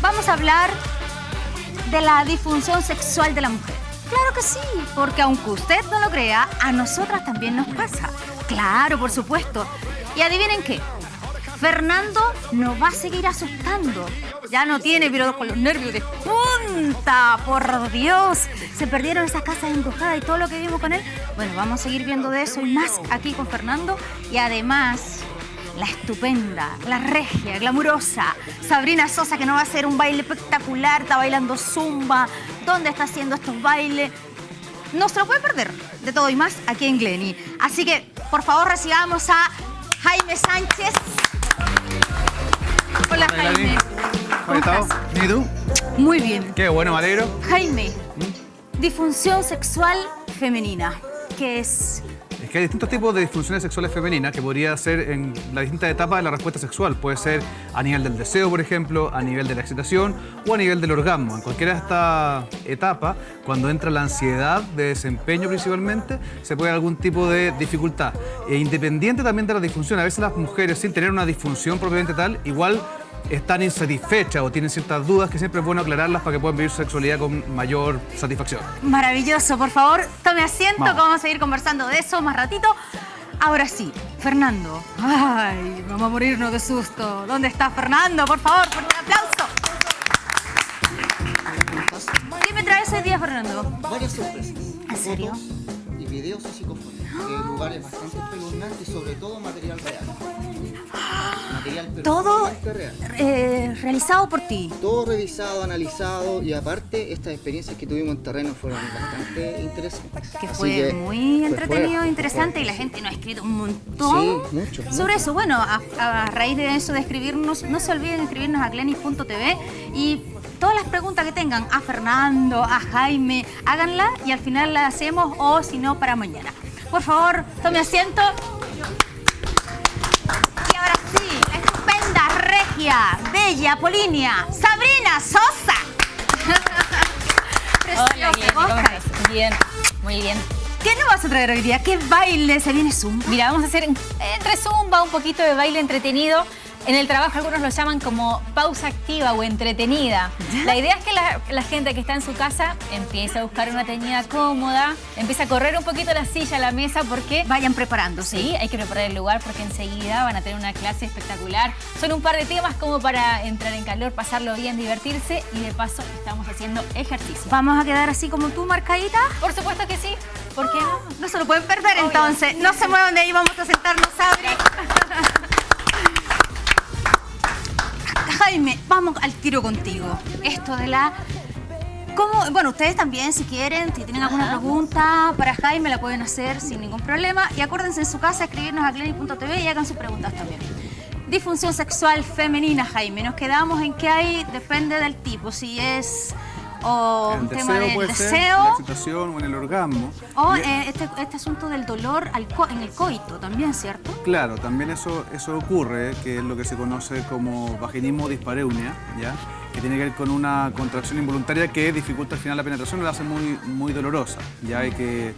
Vamos a hablar de la disfunción sexual de la mujer. Claro que sí, porque aunque usted no lo crea, a nosotras también nos pasa. Claro, por supuesto. Y adivinen qué, Fernando nos va a seguir asustando. Ya no tiene, pero con los nervios de punta, por Dios. Se perdieron esas casas embrujadas y todo lo que vimos con él. Bueno, vamos a seguir viendo de eso y más aquí con Fernando. Y además, la estupenda, la regia, glamurosa Sabrina Sosa, que nos va a hacer un baile espectacular. Está bailando zumba. ¿Dónde está haciendo estos bailes? No se lo pueden perder. De todo y más aquí en Glenny. Así que, por favor, recibamos a Jaime Sánchez. Hola, Jaime. ¿Cómo estás? ¿Y tú? Muy bien. Qué bueno, me alegro. Jaime, disfunción sexual femenina, ¿qué es? Es que hay distintos tipos de disfunciones sexuales femeninas que podría ser en las distintas etapas de la respuesta sexual. Puede ser a nivel del deseo, por ejemplo, a nivel de la excitación o a nivel del orgasmo. En cualquiera de estas etapas, cuando entra la ansiedad de desempeño principalmente, se puede dar algún tipo de dificultad. E independiente también de la disfunción, a veces las mujeres, sin tener una disfunción propiamente tal, igual están insatisfechas o tienen ciertas dudas que siempre es bueno aclararlas para que puedan vivir su sexualidad con mayor satisfacción. Maravilloso, por favor, tome asiento, que vamos a seguir conversando de eso más ratito. Ahora sí, Fernando. Ay, vamos a morirnos de susto. ¿Dónde está Fernando? Por favor, por un aplauso. ¿Qué me traes hoy día, Fernando? Varias sorpresas. ¿En serio? Fotos y videos y psicofonías. Lugares bastante espeluznantes y sobre todo material real. Material Todo perfectamente real. realizado por ti. Todo revisado, analizado y aparte estas experiencias que tuvimos en terreno fueron bastante interesantes. Que Así fue muy entretenido, fue interesante y la gente nos ha escrito un montón sobre eso. Bueno, a raíz de eso de escribirnos, no se olviden de escribirnos a glenny.tv y todas las preguntas que tengan a Fernando, a Jaime, háganla y al final la hacemos o si no para mañana. Por favor, tome asiento. Y ahora sí, la estupenda, regia, bella, apolínea, Sabrina Sosa. Hola, Glenny, ¿cómo estás? Bien, muy bien. ¿Qué nos vas a traer hoy día? ¿Qué baile se viene zumba? Mira, vamos a hacer entre zumba, un poquito de baile entretenido. En el trabajo algunos lo llaman como pausa activa o entretenida. La idea es que la gente que está en su casa empiece a buscar una teñida cómoda, empieza a correr un poquito la silla, la mesa, porque vayan preparándose. Sí, hay que preparar el lugar porque enseguida van a tener una clase espectacular. Son un par de temas como para entrar en calor, pasarlo bien, divertirse y de paso estamos haciendo ejercicio. ¿Vamos a quedar así como tú, marcadita? Por supuesto que sí. ¿Por qué no? No se lo pueden perder. Obvio. Entonces. No se muevan de ahí, vamos a sentarnos, Sabri. Jaime, vamos al tiro contigo. Esto de la... ¿Cómo? Bueno, ustedes también, si quieren, si tienen alguna pregunta para Jaime, la pueden hacer sin ningún problema. Y acuérdense en su casa escribirnos a glenny.tv y hagan sus preguntas también. Disfunción sexual femenina, Jaime. Nos quedamos en que hay, depende del tipo. Si es... o un tema del deseo, en la excitación o en el orgasmo. O este asunto del dolor en el coito también, ¿cierto? Claro, también eso ocurre, que es lo que se conoce como vaginismo dispareunia, ¿ya? Que tiene que ver con una contracción involuntaria que dificulta al final la penetración y la hace muy dolorosa. Ya hay que...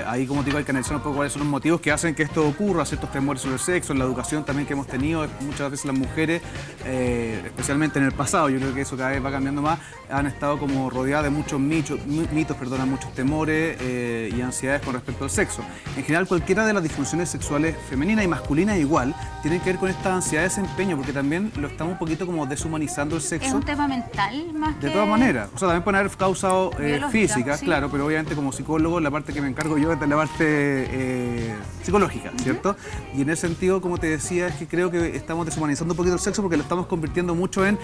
ahí, como te digo, hay que analizar un poco cuáles son los motivos que hacen que esto ocurra, ciertos temores sobre el sexo, en la educación también que hemos tenido. Muchas veces las mujeres, especialmente en el pasado, yo creo que eso cada vez va cambiando más, han estado como rodeadas de muchos mitos, muchos temores y ansiedades con respecto al sexo. En general, cualquiera de las disfunciones sexuales femeninas y masculinas igual, tienen que ver con esta ansiedad de desempeño, porque también lo estamos un poquito como deshumanizando el sexo. Es un tema mental más que... De todas maneras. O sea, también pueden haber causas físicas, sí. claro, pero obviamente como psicólogo la parte que me encargo yo de la parte psicológica, ¿cierto? Y en ese sentido, como te decía, es que creo que estamos deshumanizando un poquito el sexo porque lo estamos convirtiendo mucho en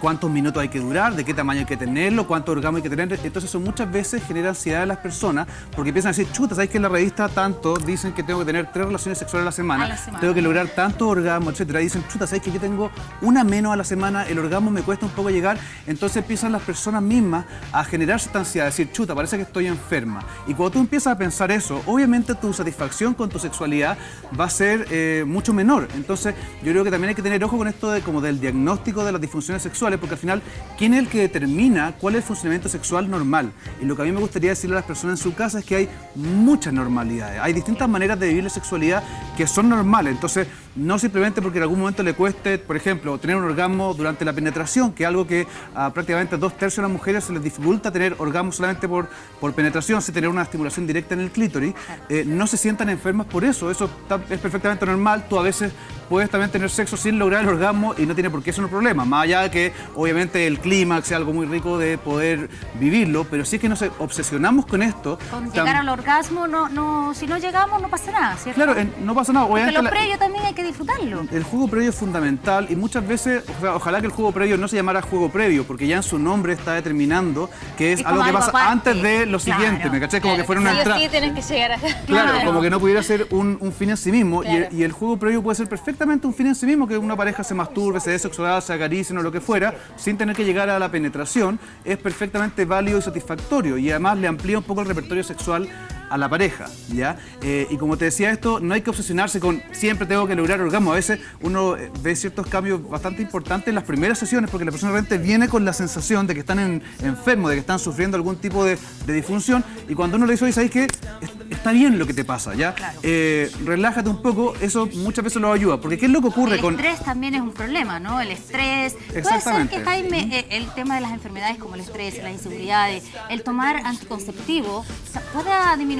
cuántos minutos hay que durar, de qué tamaño hay que tenerlo, cuánto orgasmo hay que tener. Entonces eso muchas veces genera ansiedad en las personas porque empiezan a decir, chuta, ¿sabes que en la revista tanto dicen que tengo que tener 3 relaciones sexuales a la semana, tengo que lograr tanto orgasmo, etcétera? Y dicen, chuta, ¿sabes que yo tengo una menos a la semana, el orgasmo me cuesta un poco llegar? Entonces empiezan las personas mismas a generarse esta ansiedad, a decir, chuta, parece que estoy enferma. Y cuando tú empiezas a pensar eso, obviamente tu satisfacción con tu sexualidad va a ser mucho menor. Entonces yo creo que también hay que tener ojo con esto de, como del diagnóstico de las disfunciones sexuales, porque al final, ¿quién es el que determina cuál es el funcionamiento sexual normal? Y lo que a mí me gustaría decirle a las personas en su casa es que hay muchas normalidades, hay distintas maneras de vivir la sexualidad que son normales. Entonces, no simplemente porque en algún momento le cueste, por ejemplo, tener un orgasmo durante la penetración, que es algo que a prácticamente 2/3 de las mujeres se les dificulta tener orgasmo solamente por penetración, sin tener una estimulación directa en el clítoris, no se sientan enfermas por eso. Eso es perfectamente normal. Tú a veces puedes también tener sexo sin lograr el orgasmo y no tiene por qué ser un problema, más allá de que obviamente el clímax sea algo muy rico de poder vivirlo, pero si es que nos obsesionamos con esto... Con llegar al orgasmo, si no llegamos no pasa nada, ¿cierto? Claro, no pasa nada. Porque lo previo también hay que disfrutarlo. El juego previo es fundamental y muchas veces, o sea, ojalá que el juego previo no se llamara juego previo, porque ya en su nombre está determinando que es algo que pasa aparte, antes de lo siguiente, ¿me caché? Como que fuera una entrada. Sí, tienes que llegar a... Claro, como que no pudiera ser un fin en sí mismo, y el juego previo puede ser perfectamente un fin en sí mismo, que una pareja se masturbe, se dé sexualidad, se acaricien o lo que fuera, sin tener que llegar a la penetración, es perfectamente válido y satisfactorio, y además le amplía un poco el repertorio sexual a la pareja, ¿ya? Y como te decía esto, no hay que obsesionarse con siempre tengo que lograr orgasmo. A veces uno ve ciertos cambios bastante importantes en las primeras sesiones porque la persona realmente viene con la sensación de que están enfermos, de que están sufriendo algún tipo de disfunción, y cuando uno le dice, oye, ¿sabes qué? Está bien lo que te pasa, ¿ya? Claro. Relájate un poco, eso muchas veces lo ayuda, porque ¿qué es lo que ocurre con...? El estrés también es un problema, ¿no? El estrés. Exactamente. Puede ser que, Jaime, el tema de las enfermedades como el estrés, las inseguridades, el tomar anticonceptivo, ¿pueda disminuir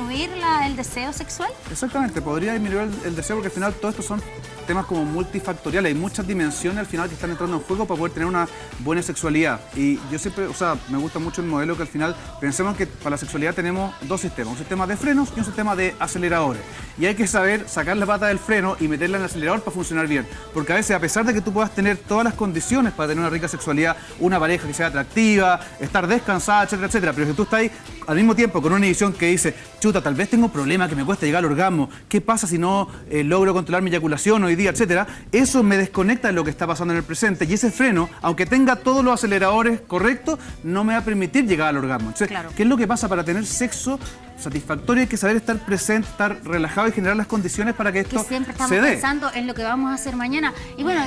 el deseo sexual? Exactamente, podría disminuir el deseo porque al final todo esto son temas como multifactoriales, hay muchas dimensiones al final que están entrando en juego para poder tener una buena sexualidad. Y yo siempre, o sea, me gusta mucho el modelo que al final pensemos que para la sexualidad tenemos 2 sistemas, un sistema de frenos y un sistema de aceleradores. Y hay que saber sacar la pata del freno y meterla en el acelerador para funcionar bien. Porque a veces, a pesar de que tú puedas tener todas las condiciones para tener una rica sexualidad, una pareja que sea atractiva, estar descansada, etcétera, etcétera, pero si tú estás ahí al mismo tiempo con una edición que dice, chuta, tal vez tengo un problema que me cuesta llegar al orgasmo, ¿qué pasa si no logro controlar mi eyaculación hoy día, etcétera? Eso me desconecta de lo que está pasando en el presente, y ese freno, aunque tenga todos los aceleradores correctos, no me va a permitir llegar al orgasmo. Entonces, claro, ¿qué es lo que pasa para tener sexo satisfactorio? Hay que saber estar presente, estar relajado y generar las condiciones para que esto siempre estamos se dé. Pensando en lo que vamos a hacer mañana. Y bueno,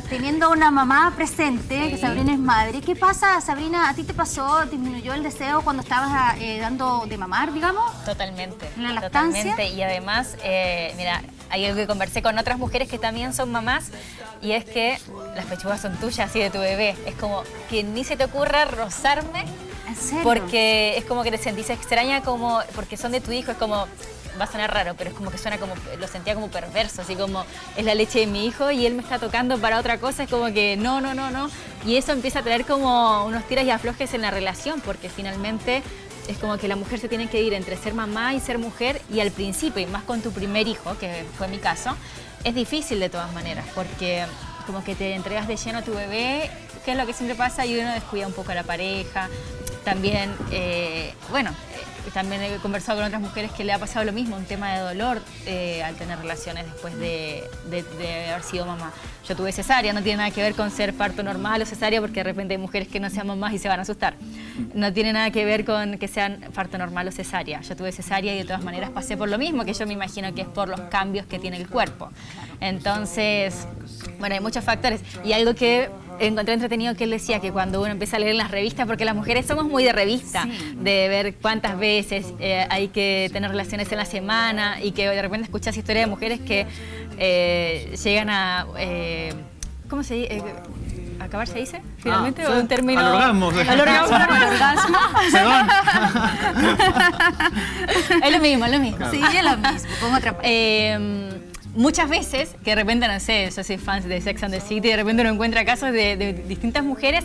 teniendo una mamá presente, que Sabrina es madre, ¿qué pasa, Sabrina? ¿A ti te pasó, disminuyó el deseo cuando estabas dando de mamar, digamos? Totalmente. ¿En la lactancia? Totalmente. Y además, mira, hay algo que conversé con otras mujeres que también son mamás, y es que las pechugas son tuyas y de tu bebé. Es como que ni se te ocurra rozarme. ¿En serio? Porque es como que te sentís extraña, como porque son de tu hijo, es como, va a sonar raro, pero es como que suena como, lo sentía como perverso, así como es la leche de mi hijo y él me está tocando para otra cosa, es como que no. Y eso empieza a traer como unos tiras y aflojes en la relación, porque finalmente es como que la mujer se tiene que ir entre ser mamá y ser mujer, y al principio, y más con tu primer hijo, que fue mi caso, es difícil de todas maneras, porque como que te entregas de lleno a tu bebé, que es lo que siempre pasa, y uno descuida un poco a la pareja. También, también he conversado con otras mujeres que le ha pasado lo mismo, un tema de dolor al tener relaciones después de haber sido mamá. Yo tuve cesárea, no tiene nada que ver con ser parto normal o cesárea, porque de repente hay mujeres que no sean mamás y se van a asustar. No tiene nada que ver con que sean parto normal o cesárea. Yo tuve cesárea y de todas maneras pasé por lo mismo, que yo me imagino que es por los cambios que tiene el cuerpo. Entonces, bueno, hay muchos factores. Y algo que encontré entretenido que él decía, que cuando uno empieza a leer en las revistas, porque las mujeres somos muy de revista, sí, de ver cuántas veces hay que tener relaciones en la semana, y que de repente escuchas historias de mujeres que llegan a... ¿cómo se dice? ¿Acabar se dice? Finalmente, o un término... Al orgasmo. Al orgasmo. Perdón. Es lo mismo, es lo mismo. Sí, es lo mismo, con otra muchas veces, que de repente, no sé, yo soy fan de Sex and the City, de repente uno encuentra casos de distintas mujeres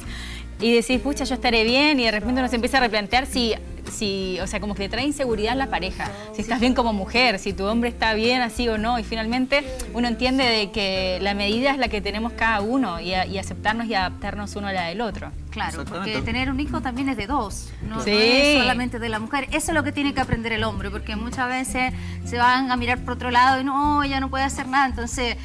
y decís, pucha, yo estaré bien, y de repente uno se empieza a replantear si si, o sea, como que te trae inseguridad en la pareja. Si estás bien como mujer, si tu hombre está bien así o no. Y finalmente uno entiende de que la medida es la que tenemos cada uno y aceptarnos y adaptarnos uno a la del otro. Claro, porque tener un hijo también es de dos, no Sí. es solamente de la mujer. Eso es lo que tiene que aprender el hombre, porque muchas veces se van a mirar por otro lado y no, ella no puede hacer nada. Entonces,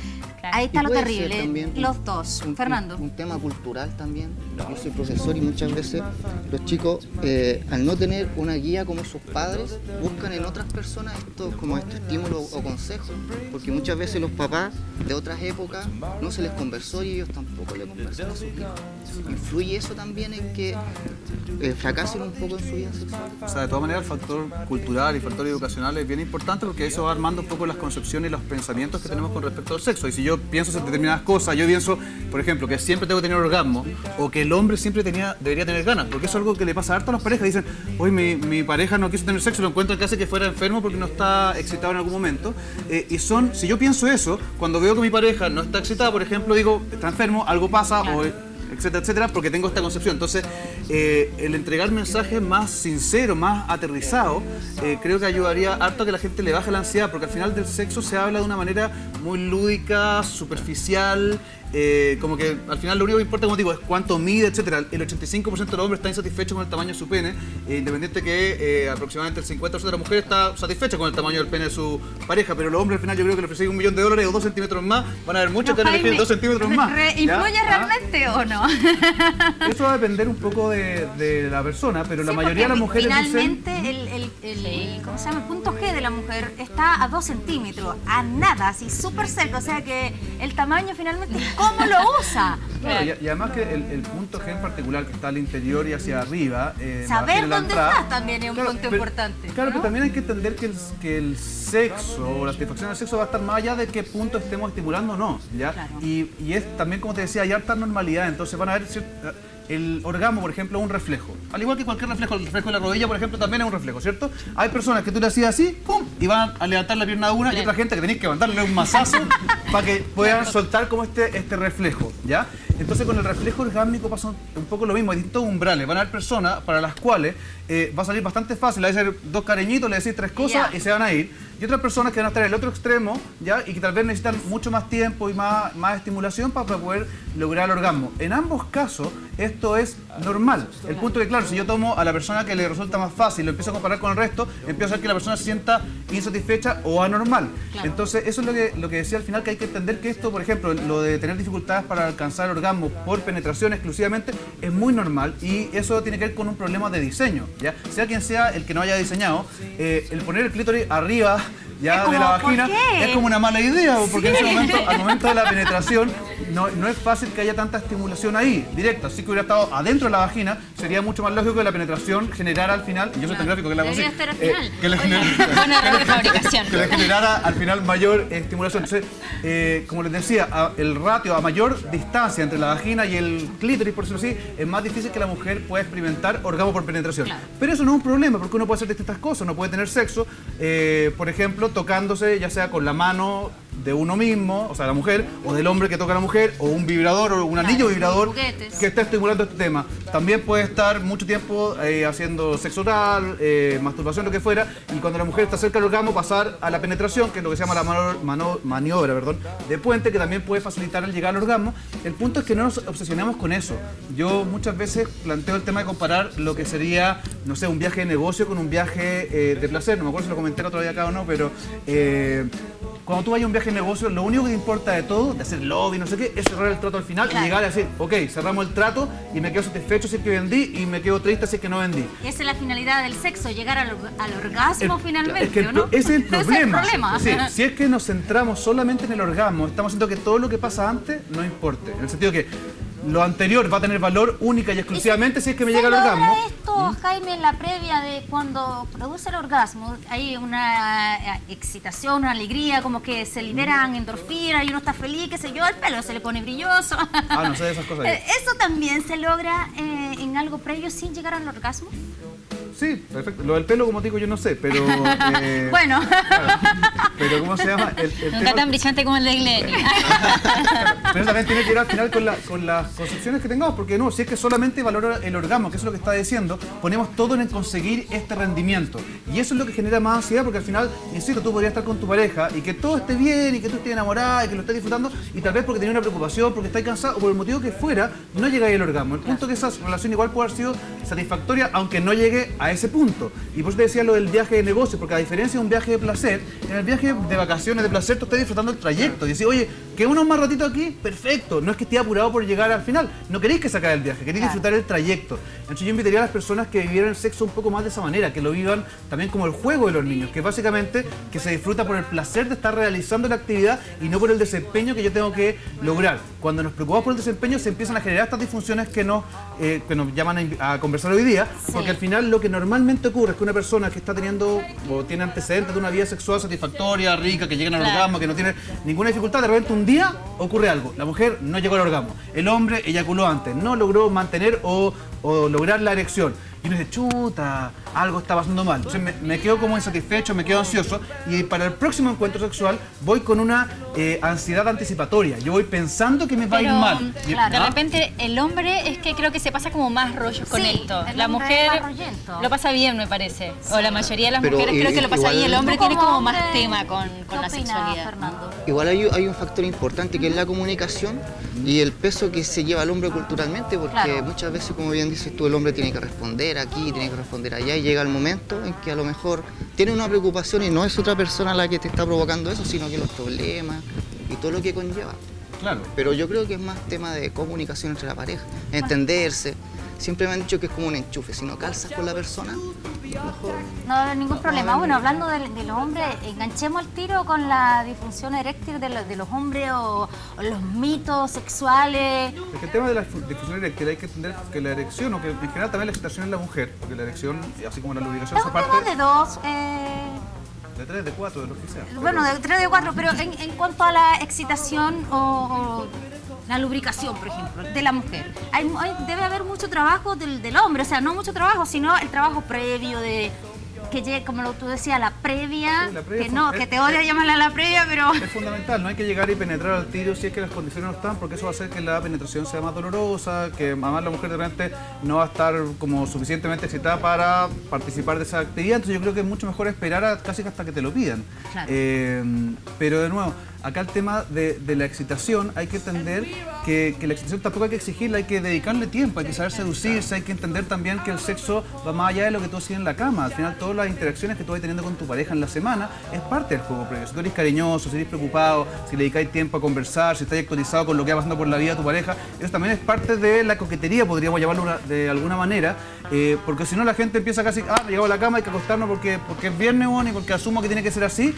ahí está Y lo puede ser terrible. también Los dos. Fernando. Un tema cultural también. Yo soy profesor y muchas veces los chicos, al no tener una guía como sus padres, buscan en otras personas como este estímulo o consejo. Porque muchas veces los papás de otras épocas no se les conversó y ellos tampoco le conversaron a sus hijos. Influye eso también en que fracasen un poco en su vida sexual. O sea, de todas maneras, el factor cultural y el factor educacional es bien importante porque eso va armando un poco las concepciones y los pensamientos que tenemos con respecto al sexo. Y si yo pienso en determinadas cosas, yo pienso, por ejemplo, que siempre tengo que tener orgasmo o que el hombre siempre debería tener ganas, porque eso es algo que le pasa harto a las parejas. Dicen, hoy mi pareja no quiso tener sexo, lo encuentro casi que fuera enfermo porque no está excitado en algún momento. Si yo pienso eso, cuando veo que mi pareja no está excitada, por ejemplo, digo, está enfermo, algo pasa, Claro. o etcétera, etcétera, porque tengo esta concepción. Entonces, el entregar mensajes más sinceros, más aterrizados, creo que ayudaría harto a que la gente le baje la ansiedad, porque al final del sexo se habla de una manera muy lúdica, superficial, como que al final lo único que importa, como digo, es cuánto mide, etcétera. El 85% de los hombres está insatisfecho con el tamaño de su pene, independiente que aproximadamente el 50% de la mujer está satisfecha con el tamaño del pene de su pareja, pero los hombres al final yo creo que le ofrecen $1 millón o 2 centímetros más, van a haber muchos que van a elegir 2 centímetros más. ¿Influye ¿Ya? realmente o no? Eso va a depender un poco de la persona, pero la Sí, mayoría de las porque mujeres finalmente dicen... ¿cómo se llama? El punto G de la mujer está a 2 centímetros, a nada, así súper cerca. O sea que el tamaño finalmente, ¿cómo lo usa? Claro, y además que el punto G en particular, que está al interior y hacia arriba... Saber la dónde entrada, estás también es un punto pero- importante. Claro, ¿no? pero también hay que entender que el sexo o la satisfacción del sexo va a estar más allá de qué punto estemos estimulando o no, ¿ya? Claro. Y es también, como te decía, hay harta normalidad, entonces van a ver... El orgasmo, por ejemplo, es un reflejo. Al igual que cualquier reflejo, el reflejo de la rodilla, por ejemplo, también es un reflejo, ¿cierto? Hay personas que tú le hacías así, ¡pum!, y van a levantar la pierna de una, y otra gente que tenéis que levantarle un mazazo para que puedan soltar como este reflejo, ¿ya? Entonces con el reflejo orgásmico pasa un poco lo mismo, hay distintos umbrales. Van a haber personas para las cuales va a salir bastante fácil, le hacer 2 cariñitos, le decís 3 cosas y se van a ir. Y otras personas que van a estar en el otro extremo, ¿ya? Y que tal vez necesitan mucho más tiempo y más estimulación para poder lograr el orgasmo. En ambos casos, esto es normal. El punto es que, claro, si yo tomo a la persona que le resulta más fácil, lo empiezo a comparar con el resto, empiezo a hacer que la persona se sienta insatisfecha o anormal. Claro. Entonces, eso es lo que decía al final, que hay que entender que esto, por ejemplo, lo de tener dificultades para alcanzar el orgasmo por penetración exclusivamente, es muy normal y eso tiene que ver con un problema de diseño, ¿ya? Sea quien sea el que no haya diseñado, el poner el clítoris arriba ya Es de la como, ¿por vagina qué? es como una mala idea, porque en ese momento, al momento de la penetración, no es fácil que haya tanta estimulación ahí, directa. Así que hubiera estado adentro de la vagina, sería mucho más lógico que la penetración generara al final, y yo soy tan gráfico que la hago así, Debería estar al final. que le Buen error de fabricación. que le generara al final mayor estimulación. Entonces, como les decía, el ratio a mayor distancia entre la vagina y el clítoris, por decirlo así, es más difícil que la mujer pueda experimentar orgasmo por penetración. Claro. Pero eso no es un problema, porque uno puede hacer distintas cosas. Uno puede tener sexo, por ejemplo, tocándose ya sea con la mano de uno mismo, o sea, la mujer, o del hombre que toca a la mujer, o un vibrador, o un anillo vibrador juguetes. que está estimulando este tema. También puede estar mucho tiempo haciendo sexo oral, masturbación, lo que fuera, y cuando la mujer está cerca del orgasmo, pasar a la penetración, que es lo que se llama la maniobra de puente, que también puede facilitar el llegar al orgasmo. El punto es que no nos obsesionemos con eso. Yo muchas veces planteo el tema de comparar lo que sería, no sé, un viaje de negocio con un viaje de placer. No me acuerdo si lo comenté el otro día acá o no, pero cuando tú vayas a un viaje de negocio, lo único que te importa de todo, de hacer lobby, no sé qué, es cerrar el trato al final y llegar a decir, ok, cerramos el trato y me quedo satisfecho si es que vendí y me quedo triste si es que no vendí. Esa es la finalidad del sexo, llegar al orgasmo finalmente, Es que ¿o no? ese es el problema. Ese es el problema. Sí, si es que nos centramos solamente en el orgasmo, estamos haciendo que todo lo que pasa antes no importe. En el sentido que lo anterior va a tener valor única y exclusivamente si es que me llega el orgasmo. ¿Se logra esto, Jaime, en la previa de cuando produce el orgasmo? Hay una excitación, una alegría, como que se liberan endorfinas y uno está feliz, qué sé yo, el pelo se le pone brilloso. Ah, no sé de esas cosas. ¿Eso también se logra en algo previo sin llegar al orgasmo? Sí, perfecto. Lo del pelo, como te digo, yo no sé, pero... Bueno. Claro, pero ¿cómo se llama? Nunca tan brillante como el de Glenny. Pero también tiene que ir al final con las concepciones que tengamos, porque no, si es que solamente valora el orgasmo, que eso es lo que está diciendo, ponemos todo en conseguir este rendimiento. Y eso es lo que genera más ansiedad, porque al final, insisto, tú podrías estar con tu pareja y que todo esté bien, y que tú estés enamorada, y que lo estés disfrutando, y tal vez porque tenés una preocupación, porque estás cansado, o por el motivo que fuera, no llegáis al orgasmo. El punto es que esa relación igual puede haber sido satisfactoria, aunque no llegue a ese punto. Y por eso te decía lo del viaje de negocio, porque a diferencia de un viaje de placer, en el viaje de vacaciones, de placer, tú estás disfrutando el trayecto. Y decís, oye, que unos más ratitos aquí, perfecto. No es que esté apurado por llegar al final. No queréis que se acabe el viaje, queréis disfrutar el trayecto. Entonces yo invitaría a las personas que vivieran el sexo un poco más de esa manera, que lo vivan también como el juego de los niños, que básicamente que se disfruta por el placer de estar realizando la actividad y no por el desempeño que yo tengo que lograr. Cuando nos preocupamos por el desempeño se empiezan a generar estas disfunciones que nos llaman a conversar hoy día, porque al final lo que normalmente ocurre es que una persona que está teniendo o tiene antecedentes de una vida sexual satisfactoria, rica, que llegan al orgasmo, que no tiene ninguna dificultad, de repente un día ocurre algo. La mujer no llegó al orgasmo, el hombre eyaculó antes, no logró mantener o lograr la erección. Y uno dice, chuta, algo está pasando mal. Entonces me quedo como insatisfecho, me quedo ansioso y para el próximo encuentro sexual voy con una ansiedad anticipatoria. Yo voy pensando que me va a ir mal. De repente el hombre es que creo que se pasa como más rollos con esto. La mujer lo pasa bien, me parece. Sí. O la mayoría de las mujeres creo que lo pasa bien. El hombre tiene como más tema con la sexualidad. Fernando? Igual hay un factor importante que es la comunicación y el peso que se lleva al hombre culturalmente, porque muchas veces, como bien dices tú, el hombre tiene que responder aquí, tiene que responder allá, y llega el momento en que a lo mejor tiene una preocupación y no es otra persona la que te está provocando eso, sino que los problemas y todo lo que conlleva. Claro. Pero yo creo que es más tema de comunicación entre la pareja, entenderse. Siempre me han dicho que es como un enchufe, si no calzas con la persona, mejor. No va a haber ningún problema. Bueno, hablando de los hombres, enganchemos el tiro con la disfunción eréctil de los hombres o los mitos sexuales. Es que el tema de la disfunción eréctil hay que entender que la erección, o que en general también la excitación en la mujer, porque la erección, así como la lubricación, Es un tema de dos. De 3, de 4, de lo que sea. Bueno, de 3, de 4, pero en cuanto a la excitación o la lubricación, por ejemplo, de la mujer, debe haber mucho trabajo del hombre, o sea, no mucho trabajo, sino el trabajo previo de que llegue, como tú decías, la previa, sí, que te odia llamarla la previa, pero... Es fundamental, no hay que llegar y penetrar al tiro si es que las condiciones no están, porque eso va a hacer que la penetración sea más dolorosa, que además la mujer de repente no va a estar como suficientemente excitada para participar de esa actividad, entonces yo creo que es mucho mejor esperar casi hasta que te lo pidan. Claro. Pero de nuevo, acá el tema de la excitación, hay que entender que la excitación tampoco hay que exigirla, hay que dedicarle tiempo, hay que saber seducirse, hay que entender también que el sexo va más allá de lo que tú haces en la cama. Al final, todas las interacciones que tú vas teniendo con tu pareja en la semana es parte del juego previo. Si tú eres cariñoso, si eres preocupado, si le dedicáis tiempo a conversar, si estás actualizado con lo que va pasando por la vida de tu pareja, eso también es parte de la coquetería, podríamos llamarlo de alguna manera, porque si no la gente empieza casi, llegamos a la cama, hay que acostarnos porque es viernes, y porque asumo que tiene que ser así,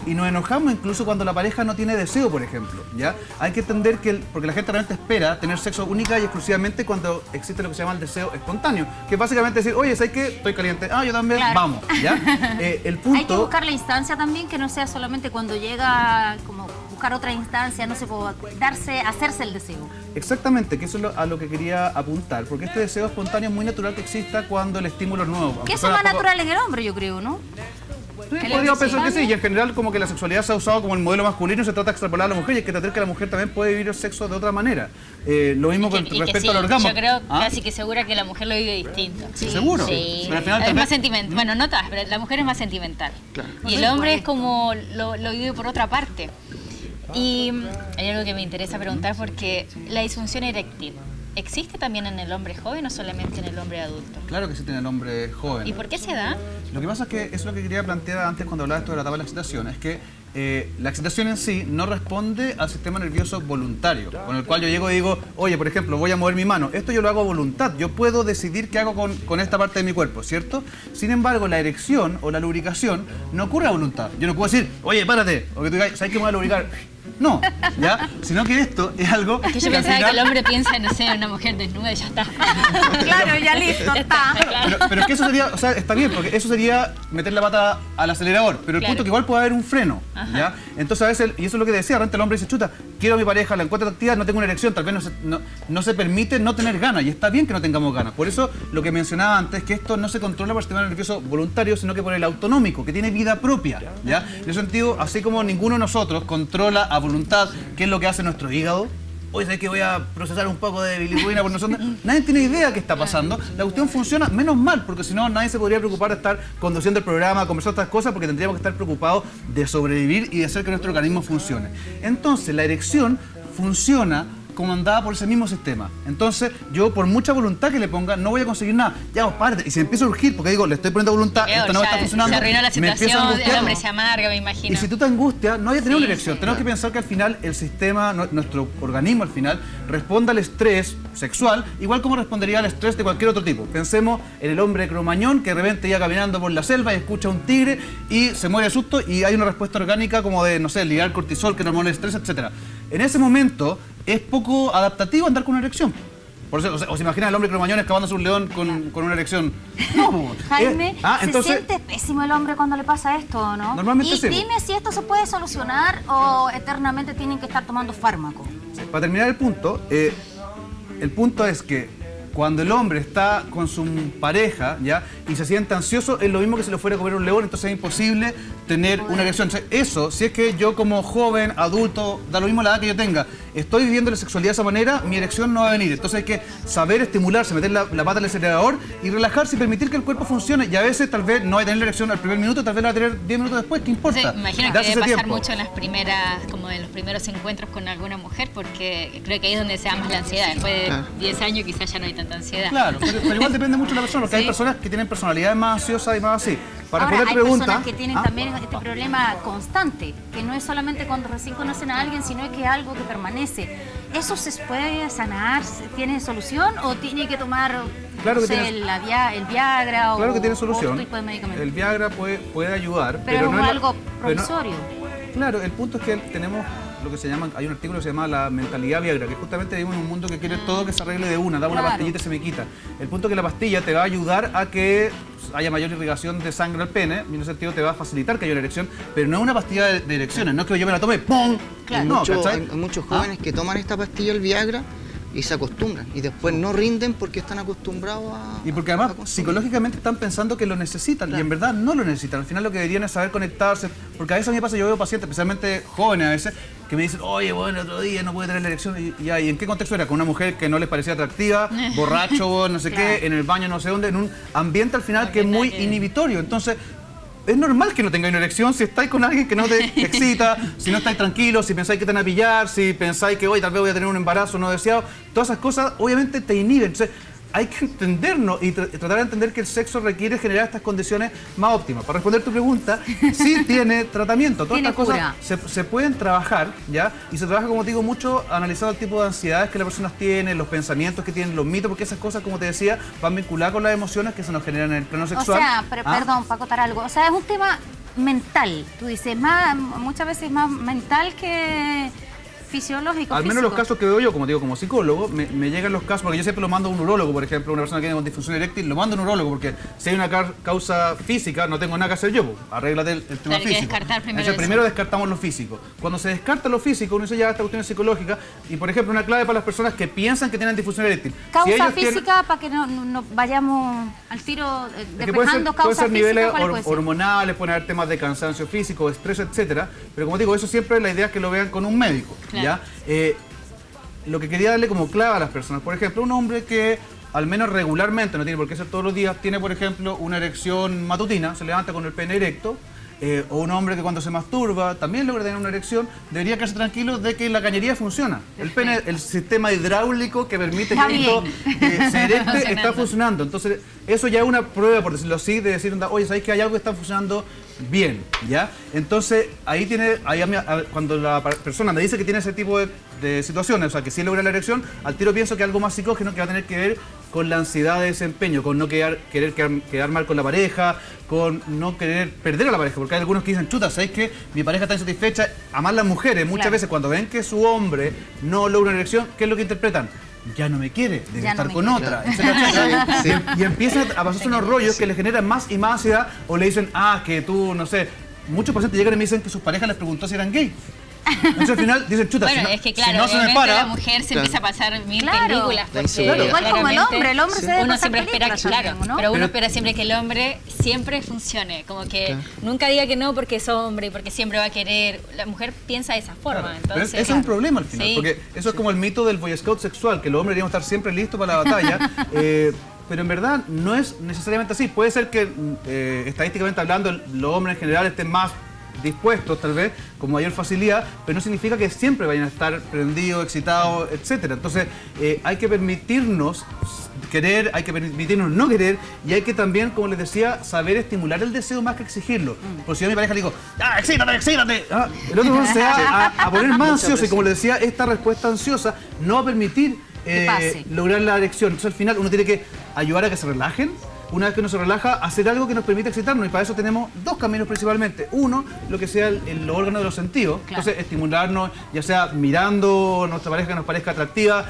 y nos enojamos incluso cuando la pareja no tiene deseo, por ejemplo, ¿ya? Hay que entender porque la gente realmente espera tener sexo única y exclusivamente cuando existe lo que se llama el deseo espontáneo, que es básicamente decir, oye, ¿sabes qué? Estoy caliente, yo también, claro. Vamos, ¿ya? El punto... Hay que buscar la instancia también, que no sea solamente cuando llega, como buscar otra instancia, no sé, hacerse el deseo. Exactamente, que eso es a lo que quería apuntar, porque este deseo espontáneo es muy natural que exista cuando el estímulo es nuevo. Que eso es más natural en el hombre, yo creo, ¿no? Sí, podríamos pensar que sí, y en general como que la sexualidad se ha usado como el modelo masculino y se trata de extrapolar a la mujer, y hay que tratar que la mujer también puede vivir el sexo de otra manera. Lo mismo con respecto al orgasmo. Yo creo casi que segura que la mujer lo vive distinto. Sí. ¿Seguro? Sí. Pero al final es más sentimental. Bueno, no todas, pero la mujer es más sentimental. Claro. Y el hombre es como lo vive por otra parte. Y hay algo que me interesa preguntar, porque la disfunción eréctil, ¿existe también en el hombre joven o solamente en el hombre adulto? Claro que existe en el hombre joven. ¿Y por qué se da? Lo que pasa es que eso es lo que quería plantear antes cuando hablaba esto de la etapa de la excitación, es que la excitación en sí no responde al sistema nervioso voluntario, con el cual yo llego y digo, oye, por ejemplo, voy a mover mi mano, esto yo lo hago a voluntad, yo puedo decidir qué hago con esta parte de mi cuerpo, ¿cierto? Sin embargo, la erección o la lubricación no ocurre a voluntad. Yo no puedo decir, oye, párate, o que tú digas, ¿sabes qué me voy a lubricar? No, ¿ya? Sino que esto es algo... Es que yo pensaba que el hombre piensa, no sé, en una mujer desnuda y ya está. Claro, ya listo, está. Pero es que eso sería, o sea, está bien, porque eso sería meter la pata al acelerador, pero el punto es que igual puede haber un freno, ¿ya? Entonces a veces, y eso es lo que decía, realmente el hombre dice, chuta, quiero a mi pareja, la encuentro atractiva, no tengo una erección, tal vez no se permite no tener ganas, y está bien que no tengamos ganas. Por eso lo que mencionaba antes, que esto no se controla por el sistema nervioso voluntario, sino que por el autonómico, que tiene vida propia, ¿ya? En ese sentido, así como ninguno de nosotros controla a voluntad qué es lo que hace nuestro hígado, hoy sabes que voy a procesar un poco de bilirrubina por nosotros. Nadie tiene idea qué está pasando. La cuestión funciona, menos mal, porque si no, nadie se podría preocupar de estar conduciendo el programa, conversando estas cosas, porque tendríamos que estar preocupados de sobrevivir y de hacer que nuestro organismo funcione. Entonces, la erección funciona comandada por ese mismo sistema. Entonces, yo por mucha voluntad que le ponga, no voy a conseguir nada. Ya, parte. Y se empieza a urgir, porque digo, le estoy poniendo voluntad, esto no está funcionando. Se arruinó la situación, el hombre se amarga, me imagino. Y si tú te angustias, no hay a tener una erección. Tenemos que pensar que al final el sistema, nuestro organismo al final, responde al estrés sexual, igual como respondería al estrés de cualquier otro tipo. Pensemos en el hombre cromañón que de repente iba caminando por la selva y escucha un tigre y se muere de susto y hay una respuesta orgánica como de, no sé, liberar cortisol, que normaliza el estrés, etc. En ese momento es poco adaptativo andar con una erección. Por eso, o se imagina el hombre cromañón escapándose un león con una erección. No, Jaime, entonces, ¿se siente pésimo el hombre cuando le pasa esto o no? Normalmente y sí. Dime si esto se puede solucionar o eternamente tienen que estar tomando fármaco. Para terminar el punto es que cuando el hombre está con su pareja, ¿ya? Y se siente ansioso, es lo mismo que si lo fuera a comer un león, entonces es imposible tener una erección. Entonces, eso, si es que yo como joven, adulto, da lo mismo la edad que yo tenga, estoy viviendo la sexualidad de esa manera, mi erección no va a venir. Entonces hay que saber estimularse, meter la pata en el acelerador y relajarse y permitir que el cuerpo funcione. Y a veces tal vez no va a tener la erección al primer minuto, tal vez la va a tener 10 minutos después, ¿qué importa? Sí, imagino que Darse debe ese pasar tiempo. mucho en las primeras, como en los primeros encuentros con alguna mujer, porque creo que ahí es donde se da más la ansiedad. Después de 10 años quizás ya no hay tanta ansiedad. Claro, pero igual depende mucho de la persona, porque hay personas que tienen personalidades más ansiosas y más así. Para Ahora, responder hay preguntas, personas que tienen también este problema constante, que no es solamente cuando recién conocen a alguien, sino que es algo que permanece. ¿Eso se puede sanar? ¿Tiene solución o tiene que tomar Claro no que sé, tiene- el Viagra claro o que tiene solución. otro tipo de medicamento? El Viagra puede ayudar, pero no es la- algo pero no- provisorio. Claro, el punto es que tenemos lo que se llama, hay un artículo que se llama la mentalidad Viagra, que justamente vivimos en un mundo que quiere todo que se arregle de una, dame una Claro. pastillita y se me quita. El punto es que la pastilla te va a ayudar a que haya mayor irrigación de sangre al pene, y en ese sentido te va a facilitar que haya una erección, pero no es una pastilla de erecciones, no es que yo me la tome, ¡pum! Claro. Hay, No, hay ¿cachai? muchos jóvenes que toman esta pastilla, el Viagra, y se acostumbran. Y después no rinden porque están acostumbrados a... Y porque además a consumir. psicológicamente están pensando que lo necesitan y en verdad no lo necesitan. Al final lo que deberían es saber conectarse. Porque a veces a mí me pasa, yo veo pacientes, especialmente jóvenes a veces, que me dicen, oye, bueno, el otro día no pude tener la erección. ¿Y en qué contexto era? Con una mujer que no les parecía atractiva, borracho, no sé qué, en el baño no sé dónde, en un ambiente al final que es muy inhibitorio. Entonces, es normal que no tengáis una erección si estáis con alguien que no te excita, si no estáis tranquilos, si pensáis que te van a pillar, si pensáis que hoy tal vez voy a tener un embarazo no deseado. Todas esas cosas obviamente te inhiben. Entonces, hay que entendernos y tratar de entender que el sexo requiere generar estas condiciones más óptimas. Para responder tu pregunta, sí tiene tratamiento. Todas Tiene estas cosas se pueden trabajar, ¿ya? Y se trabaja, como te digo, mucho analizando el tipo de ansiedades que las personas tienen, los pensamientos que tienen, los mitos, porque esas cosas, como te decía, van vinculadas con las emociones que se nos generan en el plano O sexual. sea, perdón, para acotar algo. O sea, es un tema mental. Tú dices, muchas veces más mental que fisiológico. Al menos en los físico. casos que veo yo, como digo, como psicólogo, me llegan los casos, porque yo siempre lo mando a un urólogo, por ejemplo, una persona que tiene disfunción eréctil, lo mando a un urólogo, porque si hay una causa física, no tengo nada que hacer yo, pues, arréglate el tema Hay que físico. descartar primero Entonces, eso. primero descartamos lo físico. Cuando se descarta lo físico, uno dice ya, esta cuestión es psicológica, y por ejemplo, una clave para las personas que piensan que tienen disfunción eréctil. Causa Si ellos física, tienen- para que no vayamos al tiro Es que despejando puede causas ser niveles físicas. ¿Cuál puede ser? hormonales, pueden haber temas de cansancio físico, estrés, etcétera. Pero como digo, eso siempre la idea es que lo vean con un médico, Claro. ¿ya? Lo que quería darle como clave a las personas, por ejemplo, un hombre que al menos regularmente, no tiene por qué ser todos los días, tiene por ejemplo una erección matutina, se levanta con el pene erecto, o un hombre que cuando se masturba también logra tener una erección, debería quedarse tranquilo de que la cañería funciona. El pene, el sistema hidráulico que permite Está que esto se erecte, está Funcionando. funcionando. Entonces, eso ya es una prueba, por decirlo así, de decir, oye, ¿sabéis que hay algo que está funcionando bien? ¿Ya? Entonces, ahí cuando la persona me dice que tiene ese tipo de situaciones, o sea, que sí logra la erección, al tiro pienso que algo más psicógeno que va a tener que ver con la ansiedad de desempeño, con no querer quedar mal con la pareja, con no querer perder a la pareja, porque hay algunos que dicen, chuta, ¿sabéis que mi pareja está insatisfecha? Además las mujeres, muchas Claro. veces cuando ven que su hombre no logra una erección, ¿qué es lo que interpretan? Ya no me quiere, debe Ya no estar me con quiere. otra, etcétera, etcétera. Sí. Y empiezan a pasarse unos rollos que le generan más y más ansiedad, o le dicen, que tú, no sé, muchos pacientes llegan y me dicen que sus parejas les preguntó si eran gay. Entonces al final dicen, chuta, Bueno, si no, es que si claro, no se me obviamente para... la mujer se empieza a pasar mil Claro. películas. La Porque inseguridad. Igual como el claramente hombre se debe uno pasar siempre espera, películas claro, también, ¿no? pero uno Pero- espera siempre que el hombre siempre funcione, como que nunca diga que no porque es hombre y porque siempre va a querer. La mujer piensa de esa forma, Pero entonces... ese es un problema al final, Sí. porque eso es como el mito del Boy Scout sexual, que los hombres deberíamos estar siempre listos para la batalla, pero en verdad no es necesariamente así. Puede ser que estadísticamente hablando los hombres en general estén más dispuestos tal vez, con mayor facilidad, pero no significa que siempre vayan a estar prendidos, excitados, etcétera. Entonces hay que permitirnos querer, hay que permitirnos no querer y hay que también, como les decía, saber estimular el deseo más que exigirlo. Porque si yo a mi pareja le digo, excítate, excítate, el otro se va a poner más ansioso y como les decía, esta respuesta ansiosa no va a permitir Que pase. lograr la erección. Entonces al final uno tiene que ayudar a que se relajen. Una vez que uno se relaja, hacer algo que nos permita excitarnos. Y para eso tenemos dos caminos principalmente. Uno, lo que sea el órgano de los sentidos. Claro. Entonces, estimularnos, ya sea mirando a nuestra pareja que nos parezca atractiva,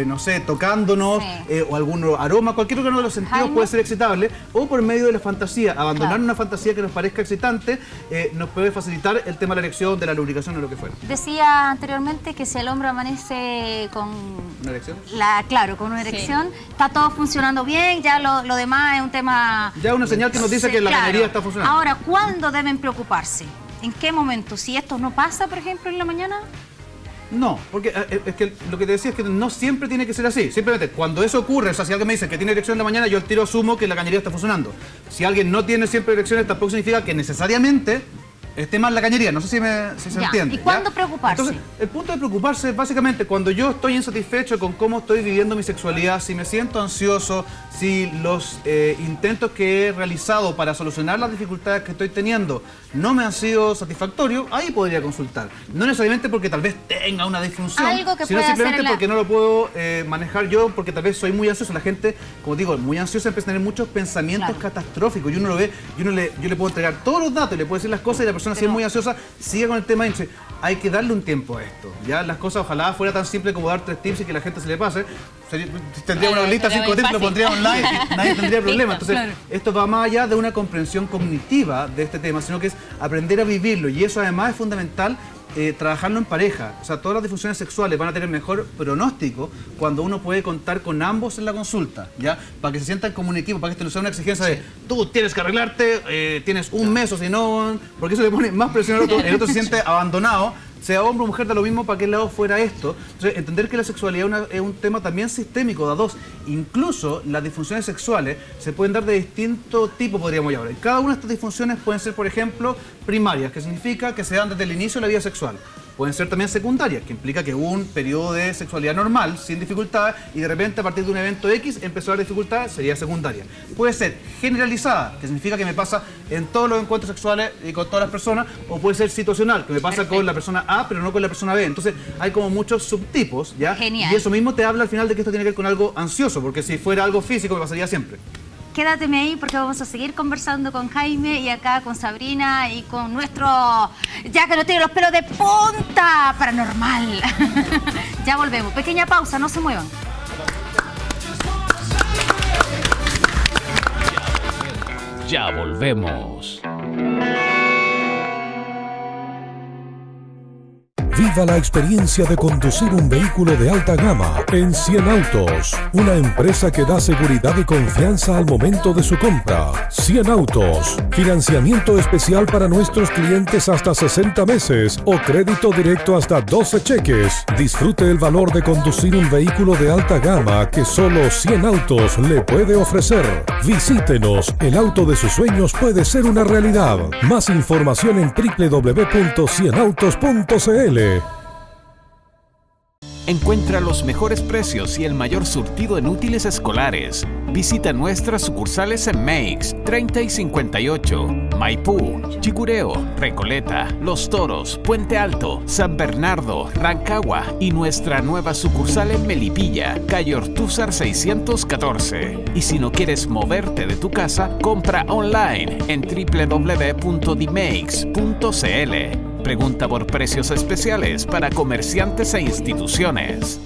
no sé, tocándonos, Sí. o algún aroma, cualquier órgano de los sentidos Jaime. puede ser excitable. O por medio de la fantasía, abandonar Claro. una fantasía que nos parezca excitante, nos puede facilitar el tema de la erección, de la lubricación o lo que fuera. Decía anteriormente que si el hombre amanece con ¿Una erección? claro, con una erección, está todo funcionando bien, ya lo demás es un tema... Ya una señal que nos dice Sí, que la claro. cañería está funcionando. Ahora, ¿cuándo deben preocuparse? ¿En qué momento? Si esto no pasa, por ejemplo, en la mañana. No, porque es que lo que te decía es que no siempre tiene que ser así. Simplemente cuando eso ocurre, o sea, si alguien me dice que tiene erección en la mañana, yo al tiro asumo que la cañería está funcionando. Si alguien no tiene siempre erecciones, tampoco significa que necesariamente esté mal la cañería. No sé si se Ya, entiende. ¿y cuándo ¿ya? preocuparse? Entonces, el punto de preocuparse es básicamente cuando yo estoy insatisfecho con cómo estoy viviendo mi sexualidad, si me siento ansioso, si los intentos que he realizado para solucionar las dificultades que estoy teniendo no me han sido satisfactorios, ahí podría consultar. No necesariamente porque tal vez tenga una disfunción, Algo que sino pueda simplemente hacer en la- porque no lo puedo manejar yo, porque tal vez soy muy ansioso. La gente, como digo, muy ansiosa empieza a tener muchos pensamientos Claro. catastróficos y uno lo ve, y yo le puedo entregar todos los datos, le puedo decir las cosas y la persona si es muy ansiosa sigue con el tema y dice, hay que darle un tiempo a esto. Ya las cosas ojalá fuera tan simple como dar 3 tips y que la gente se le pase. Tendría una lista de sería 5 tips, lo muy pondría online y nadie tendría problema. Listo, Entonces, claro. esto va más allá de una comprensión cognitiva de este tema, sino que es aprender a vivirlo y eso además es fundamental. Trabajarlo en pareja, o sea, todas las disfunciones sexuales van a tener mejor pronóstico cuando uno puede contar con ambos en la consulta, ¿ya? Para que se sientan como un equipo, para que esto no sea una exigencia de tú tienes que arreglarte, tienes un mes o si no, porque eso le pone más presión al otro, el otro se siente abandonado, sea hombre o mujer, da lo mismo para qué lado fuera esto. Entonces, entender que la sexualidad es un tema también sistémico, da dos. Incluso las disfunciones sexuales se pueden dar de distinto tipo, podríamos llamar. Cada una de estas disfunciones pueden ser, por ejemplo, primarias, que significa que se dan desde el inicio de la vida sexual. Pueden ser también secundarias, que implica que hubo un periodo de sexualidad normal, sin dificultades, y de repente a partir de un evento X empezó a haber dificultades, sería secundaria. Puede ser generalizada, que significa que me pasa en todos los encuentros sexuales y con todas las personas, o puede ser situacional, que me pasa con la persona A, pero no con la persona B. Entonces hay como muchos subtipos, ¿ya? Genial. Y eso mismo te habla al final de que esto tiene que ver con algo ansioso, porque si fuera algo físico me pasaría siempre. Quédateme ahí porque vamos a seguir conversando con Jaime y acá con Sabrina y con nuestro, ya que no tiene los pelos de punta, paranormal. Ya volvemos. Pequeña pausa, no se muevan. Ya volvemos. Viva la experiencia de conducir un vehículo de alta gama en 100 Autos, una empresa que da seguridad y confianza al momento de su compra. 100 Autos, financiamiento especial para nuestros clientes hasta 60 meses o crédito directo hasta 12 cheques. Disfrute el valor de conducir un vehículo de alta gama que solo 100 Autos le puede ofrecer. Visítenos, el auto de sus sueños puede ser una realidad. Más información en www.cienautos.cl. Encuentra los mejores precios y el mayor surtido en útiles escolares. Visita nuestras sucursales en Meix, 30 y 58, Maipú, Chicureo, Recoleta, Los Toros, Puente Alto, San Bernardo, Rancagua y nuestra nueva sucursal en Melipilla, calle Ortúzar 614. Y si no quieres moverte de tu casa, compra online en www.dimeix.cl. Pregunta por precios especiales para comerciantes e instituciones.